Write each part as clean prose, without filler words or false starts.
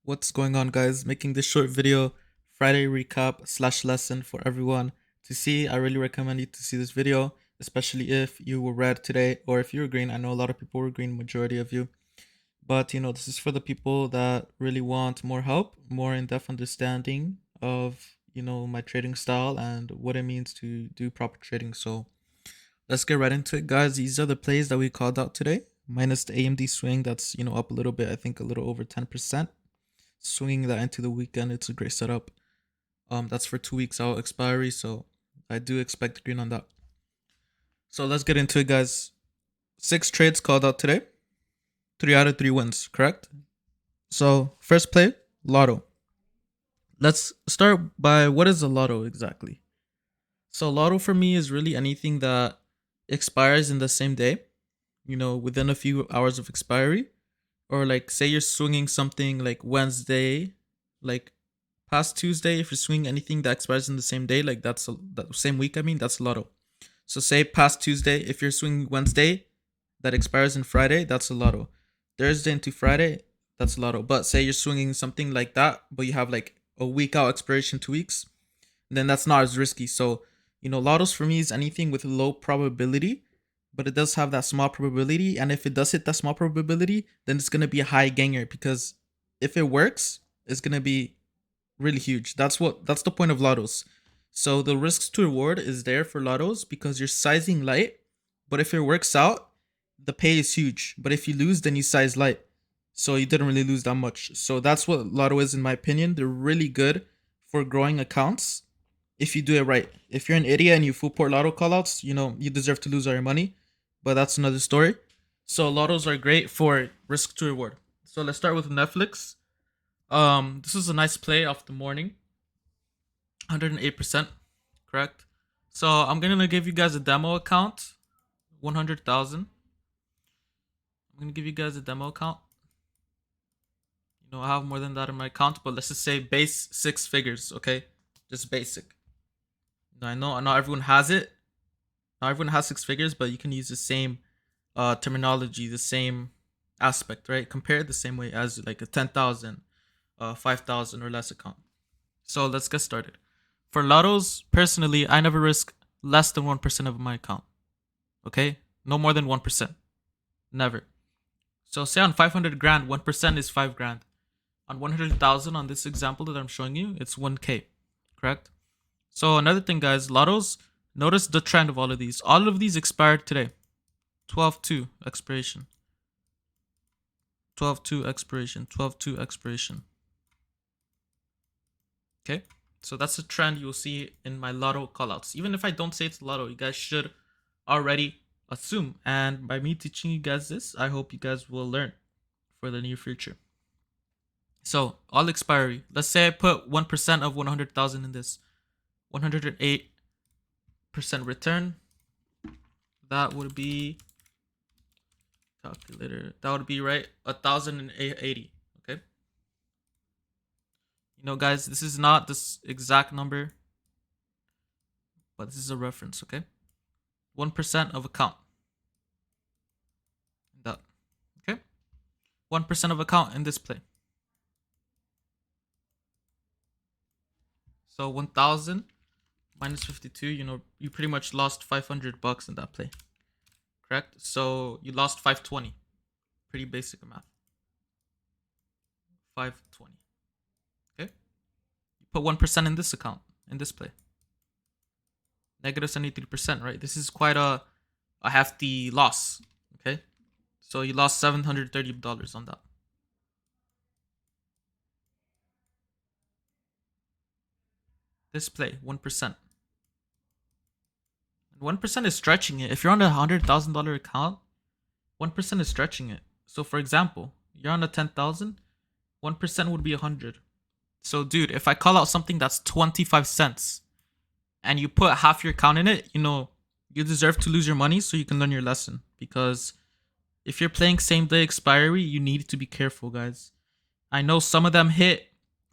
What's going on, guys? Making this short video Friday recap slash lesson for everyone to see. I really recommend you to see this video, especially if you were red today or if you were green. I know a lot of people were green, majority of you. But this is for the people that really want more help, more in-depth understanding of my trading style and what it means to do proper trading. So let's get right into it, guys. These are the plays that we called out today, minus the AMD swing that's up a little bit. I think a little over 10%. Swinging that into the weekend, it's a great setup. That's for 2 weeks out expiry, so I do expect green on that. So let's get into it, guys. 6 trades called out today. 3 out of 3 wins, correct? So first play, lotto. Let's start by what is a lotto exactly. So lotto for me is really anything that expires in the same day, within a few hours of expiry. Or like say you're swinging something like Wednesday, like past Tuesday, if you're swinging anything that expires in the same day, like that same week, that's lotto. So say past Tuesday, if you're swinging Wednesday that expires in Friday, that's a lotto. Thursday into Friday, that's a lotto. But say you're swinging something like that, but you have like a week out expiration, 2 weeks, then that's not as risky. So lottos for me is anything with low probability, but it does have that small probability. And if it does hit that small probability, then it's going to be a high ganger, because if it works, it's going to be really huge. That's the point of lottos. So the risks to reward is there for lottos because you're sizing light, but if it works out, the pay is huge. But if you lose, then you size light. So you didn't really lose that much. So that's what lotto is, in my opinion. They're really good for growing accounts if you do it right. If you're an idiot and you full port lotto callouts, you deserve to lose all your money. But that's another story. So lottos are great for risk to reward. So let's start with Netflix. This is a nice play off the morning. 108%, correct? So I'm gonna give you guys a demo account. 100,000. I'm gonna give you guys a demo account. I have more than that in my account, but let's just say base 6 figures, okay? Just basic. I know not everyone has it. Not everyone has 6 figures, but you can use the same terminology, the same aspect, right? Compare it the same way as like a 10,000, 5,000 or less account. So let's get started. For lottos, personally, I never risk less than 1% of my account. Okay? No more than 1%. Never. So say on 500 grand, 1% is 5 grand. On 100,000 on this example that I'm showing you, it's 1K. Correct? So another thing, guys, lottos, notice the trend of all of these. All of these expired today. 12-2 expiration. 12-2 expiration. 12-2 expiration. Okay? So that's a trend you'll see in my lotto callouts. Even if I don't say it's lotto, you guys should already assume. And by me teaching you guys this, I hope you guys will learn for the near future. So all expiry. Let's say I put 1% of 100,000 in this. 108% return. That would be calculator. That would be right 1,080. Okay. Guys, this is not this exact number, but this is a reference. Okay. 1% of account. That. Okay. 1% of account in this play. So 1,000 minus 52, you pretty much lost $500 in that play. Correct? So you lost 520. Pretty basic math. 520. Okay? You put 1% in this account, in this play. Negative 73%, right? This is quite a hefty loss. Okay? So you lost $730 on that. This play, 1%. 1% is stretching it. If you're on a $100,000 account, 1% is stretching it. So for example, you're on a 10,000, 1% would be 100. So dude, if I call out something that's 25 cents and you put half your account in it, you deserve to lose your money so you can learn your lesson. Because if you're playing same day expiry, you need to be careful, guys. I know some of them hit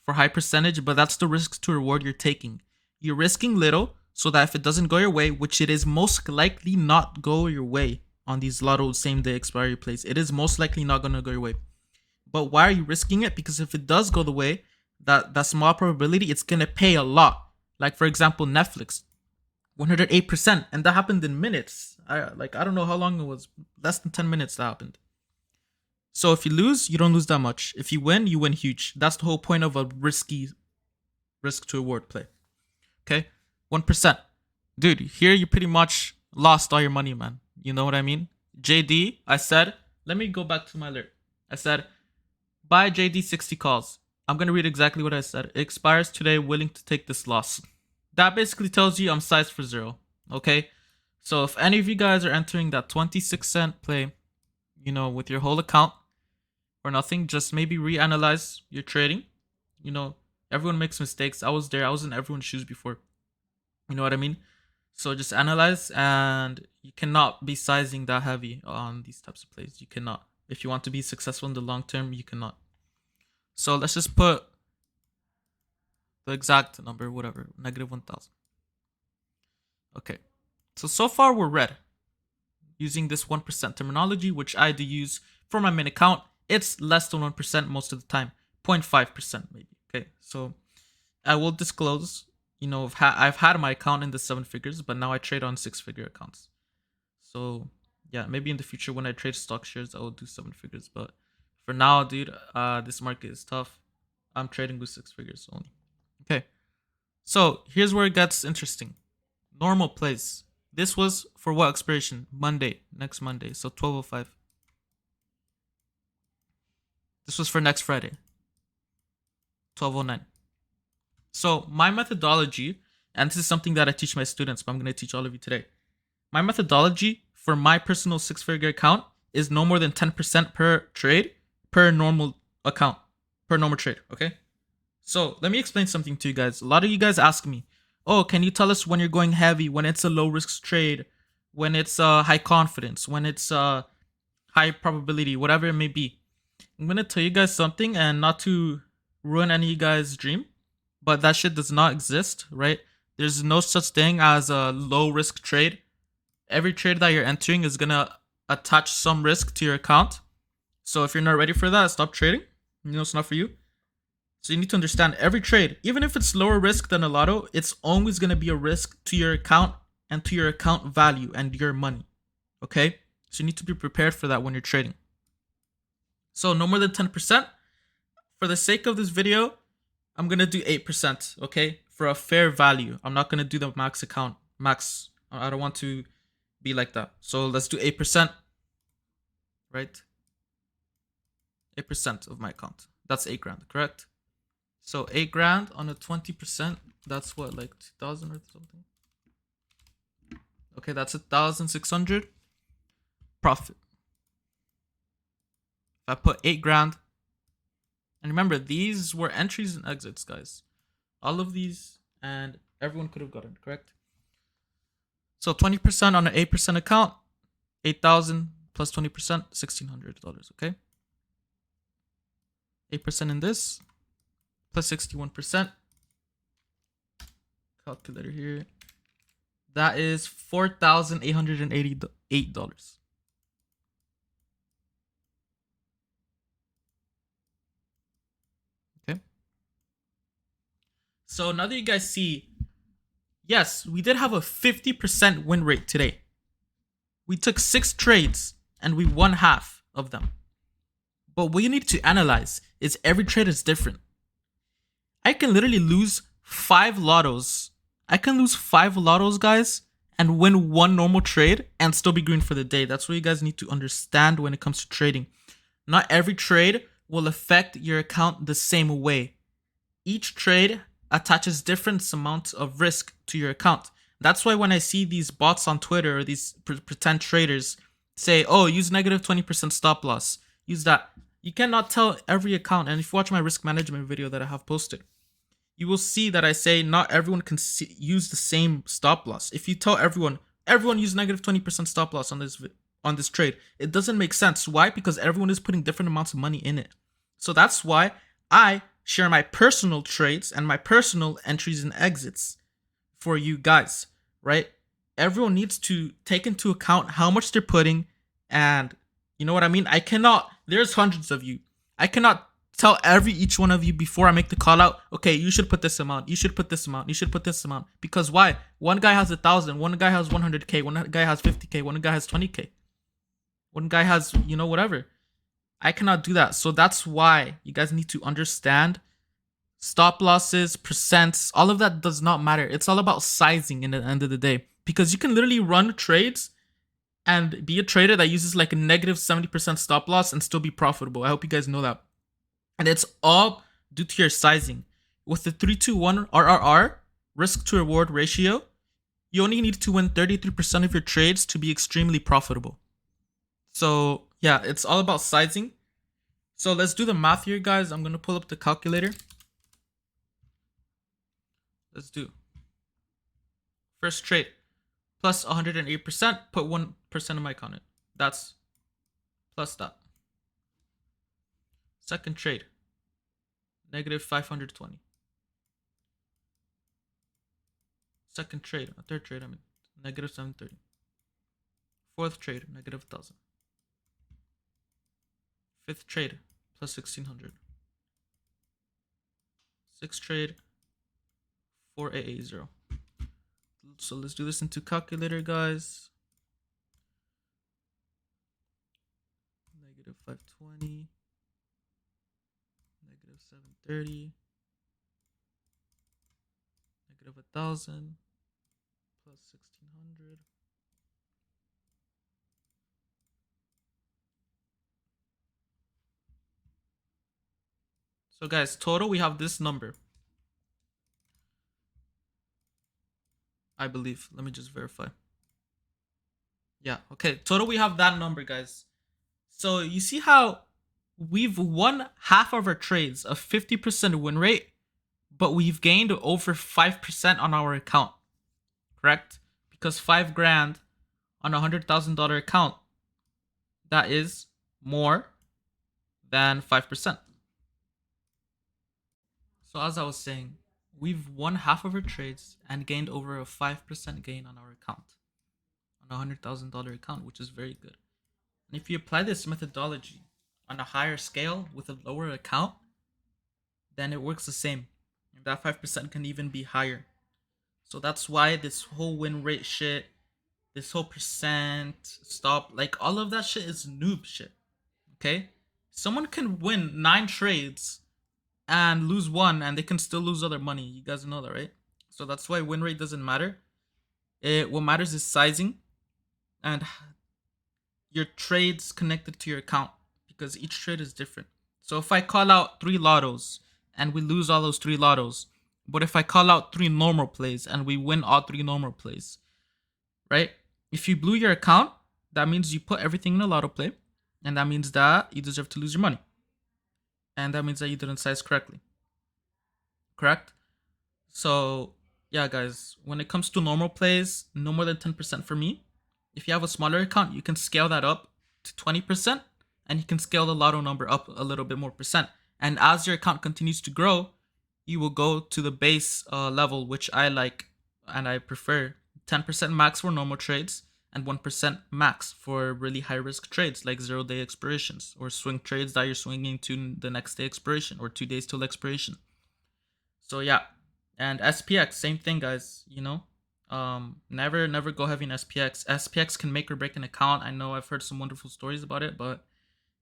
for high percentage, but that's the risk to reward you're taking. You're risking little, so that if it doesn't go your way, which it is most likely not go your way on these lotto same day expiry plays, it is most likely not going to go your way. But why are you risking it? Because if it does go the way, that small probability, it's gonna pay a lot. Like for example, Netflix, 108%, and that happened in minutes. I don't know how long it was, less than 10 minutes that happened. So if you lose, you don't lose that much. If you win huge. That's the whole point of a risky risk to reward play. Okay, 1%, dude. Here you pretty much lost all your money, man. You know what I mean? JD, I said. Let me go back to my alert. I said, buy JD 60 calls. I'm gonna read exactly what I said. It expires today. Willing to take this loss. That basically tells you I'm sized for 0. Okay, so if any of you guys are entering that 26-cent play, you know, with your whole account or nothing, just maybe reanalyze your trading. You know, everyone makes mistakes. I was there. I was in everyone's shoes before. You know what I mean? So just analyze, and you cannot be sizing that heavy on these types of plays. You cannot. If you want to be successful in the long term, you cannot. So let's just put the exact number, whatever, -1,000. Okay. So far we're red. Using this 1% terminology, which I do use for my main account. It's less than 1% most of the time. 0.5% maybe. Okay. So I will disclose, you know, I've had my account in the 7 figures, but now I trade on 6-figure accounts. So yeah, maybe in the future when I trade stock shares, I will do 7 figures. But for now, dude, this market is tough. I'm trading with 6 figures only. Okay. So here's where it gets interesting. Normal plays. This was for what expiration? Monday, next Monday. So 12:05. This was for next Friday. 12:09. So my methodology, and this is something that I teach my students, but I'm going to teach all of you today. My methodology for my personal 6-figure account is no more than 10% per trade, per normal account, per normal trade, okay? So let me explain something to you guys. A lot of you guys ask me, oh, can you tell us when you're going heavy, when it's a low risk trade, when it's high confidence, when it's high probability, whatever it may be. I'm going to tell you guys something, and not to ruin any of you guys' dream, but that shit does not exist, right? There's no such thing as a low risk trade. Every trade that you're entering is going to attach some risk to your account. So if you're not ready for that, stop trading. You know, it's not for you. So you need to understand every trade, even if it's lower risk than a lotto, it's always going to be a risk to your account and to your account value and your money. Okay? So you need to be prepared for that when you're trading. So no more than 10%. For the sake of this video, I'm going to do 8%, okay? For a fair value. I'm not going to do the max account. Max. I don't want to be like that. So let's do 8%. Right? 8% of my account. That's 8 grand, correct? So 8 grand on a 20%, that's what, like 2,000 or something? Okay, that's 1,600 profit. If I put 8 grand, and remember, these were entries and exits, guys. All of these, and everyone could have gotten, correct? So 20% on an 8% account, 8,000 plus 20%, $1,600, okay? 8% in this, plus 61%. Calculator here. That is $4,888. Okay. So now that you guys see, yes, we did have a 50% win rate today. We took 6 trades and we won half of them. But what you need to analyze is every trade is different. I can literally lose 5 lottos. I can lose 5 lottos, guys, and win 1 normal trade and still be green for the day. That's what you guys need to understand when it comes to trading. Not every trade will affect your account the same way. Each trade attaches different amounts of risk to your account. That's why when I see these bots on Twitter or these pretend traders say, oh, use negative 20% stop loss, use that. You cannot tell every account. And if you watch my risk management video that I have posted, you will see that I say not everyone can use the same stop loss. If you tell everyone use negative 20% stop loss on this trade, it doesn't make sense. Why? Because everyone is putting different amounts of money in it. So that's why I share my personal trades and my personal entries and exits for you guys, right? Everyone needs to take into account how much they're putting, and you know what I mean? There's hundreds of you. I cannot tell each one of you before I make the call out, okay, you should put this amount, you should put this amount, you should put this amount. Because why? One guy has 1,000, one guy has 100K, one guy has 50K, one guy has 20K, one guy has, whatever. I cannot do that. So that's why you guys need to understand stop losses, percents, all of that does not matter. It's all about sizing in the end of the day. Because you can literally run trades and be a trader that uses like a negative 70% stop loss and still be profitable. I hope you guys know that. And it's all due to your sizing. With the 3-2-1 RRR, risk to reward ratio, you only need to win 33% of your trades to be extremely profitable. So yeah, it's all about sizing. So let's do the math here, guys. I'm going to pull up the calculator. Let's do first trade plus 108%, put 1% of mic on it. That's plus that. Second trade, negative 520. Second trade, third trade, negative 730. Fourth trade, negative 1,000. Fifth trade, plus 1,600. Sixth trade, 4,880. So let's do this into calculator, guys. Negative 520. Negative 730. Negative 1,000. Plus 1,600. So guys, total we have this number. I believe. Let me just verify. Yeah, okay. Total we have that number, guys. So you see how we've won half of our trades, a 50% win rate, but we've gained over 5% on our account. Correct? Because 5 grand on a $100,000 account, that is more than 5%. So as I was saying, we've won half of our trades and gained over a 5% gain on our account, on a $100,000 account, which is very good. And if you apply this methodology on a higher scale with a lower account, then it works the same. And that 5% can even be higher. So that's why this whole win rate shit, this whole percent, stop, like all of that shit is noob shit. Okay? Someone can win 9 trades and lose 1 and they can still lose other money. You guys know that, right? So that's why win rate doesn't matter. What matters is sizing and your trades connected to your account, because each trade is different. So if I call out 3 lottos and we lose all those 3 lottos, but if I call out 3 normal plays and we win all 3 normal plays, right? If you blew your account, that means you put everything in a lotto play, and that means that you deserve to lose your money. And that means that you didn't size correctly. Correct? So yeah, guys, when it comes to normal plays, no more than 10% for me. If you have a smaller account, you can scale that up to 20%, and you can scale the lotto number up a little bit more percent. And as your account continues to grow, you will go to the base level, which I like and I prefer. 10% max for normal trades and 1% max for really high risk trades like 0-day expirations or swing trades that you're swinging to the next day expiration or 2 days till expiration. So yeah, and SPX, same thing, guys. Never go heavy in SPX. SPX can make or break an account. I know I've heard some wonderful stories about it, but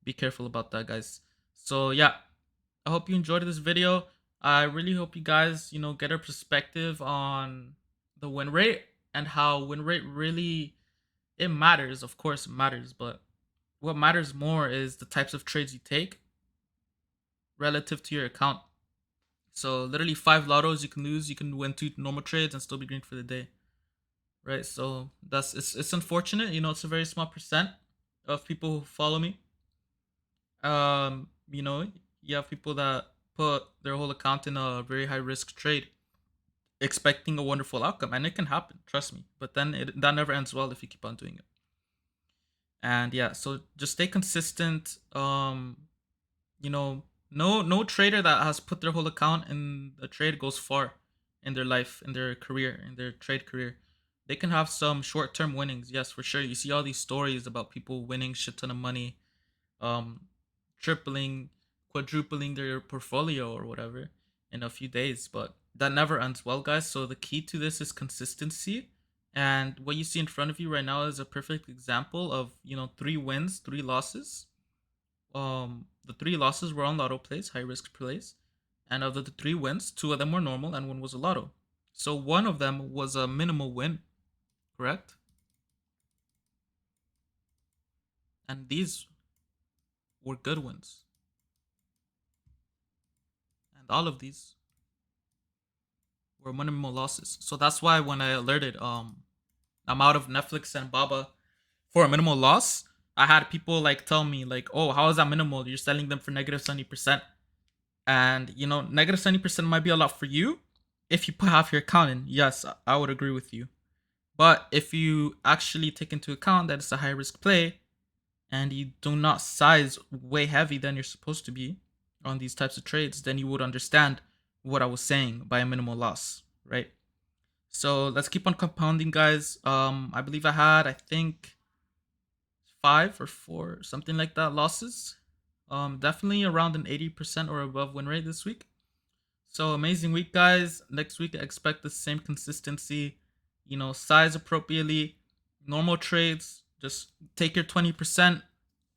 be careful about that, guys. So yeah, I hope you enjoyed this video. I really hope you guys, get a perspective on the win rate and how win rate really, it matters. Of course, it matters, but what matters more is the types of trades you take relative to your account. So literally 5 lottos you can lose, you can win 2 normal trades and still be green for the day, right? So it's unfortunate. It's a very small percent of people who follow me. You have people that put their whole account in a very high risk trade expecting a wonderful outcome, and it can happen, trust me, but then that never ends well if you keep on doing it. And yeah, so just stay consistent. No trader that has put their whole account in a trade goes far in their life, in their career, in their trade career. They can have some short-term winnings, yes, for sure. You see all these stories about people winning shit ton of money, tripling, quadrupling their portfolio or whatever in a few days, but that never ends well, guys. So the key to this is consistency. And what you see in front of you right now is a perfect example of, 3 wins, 3 losses. The 3 losses were on lotto plays, high risk plays. And of the 3 wins, 2 of them were normal and one was a lotto. So one of them was a minimal win, correct? And these were good wins. And all of these were minimal losses. So that's why when I alerted I'm out of Netflix and Baba for a minimal loss, I had people like tell me like, "Oh, how is that minimal? You're selling them for negative 70%." And negative 70% might be a lot for you if you put half your account in. Yes, I would agree with you. But if you actually take into account that it's a high risk play and you do not size way heavy than you're supposed to be on these types of trades, then you would understand what I was saying by a minimal loss, right? So let's keep on compounding, guys. I believe I think 5 or 4, something like that, losses. Definitely around an 80% or above win rate this week. So amazing week, guys. Next week, I expect the same consistency. Size appropriately. Normal trades. Just take your 20%.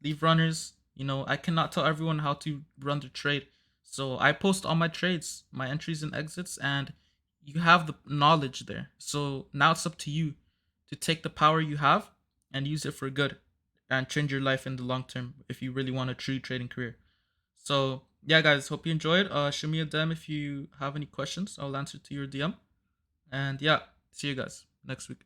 Leave runners. I cannot tell everyone how to run the trade. So I post all my trades, my entries and exits, and you have the knowledge there. So now it's up to you to take the power you have and use it for good and change your life in the long term if you really want a true trading career. So yeah, guys, hope you enjoyed. Shoot me a DM if you have any questions. I'll answer to your DM. And yeah, see you guys next week.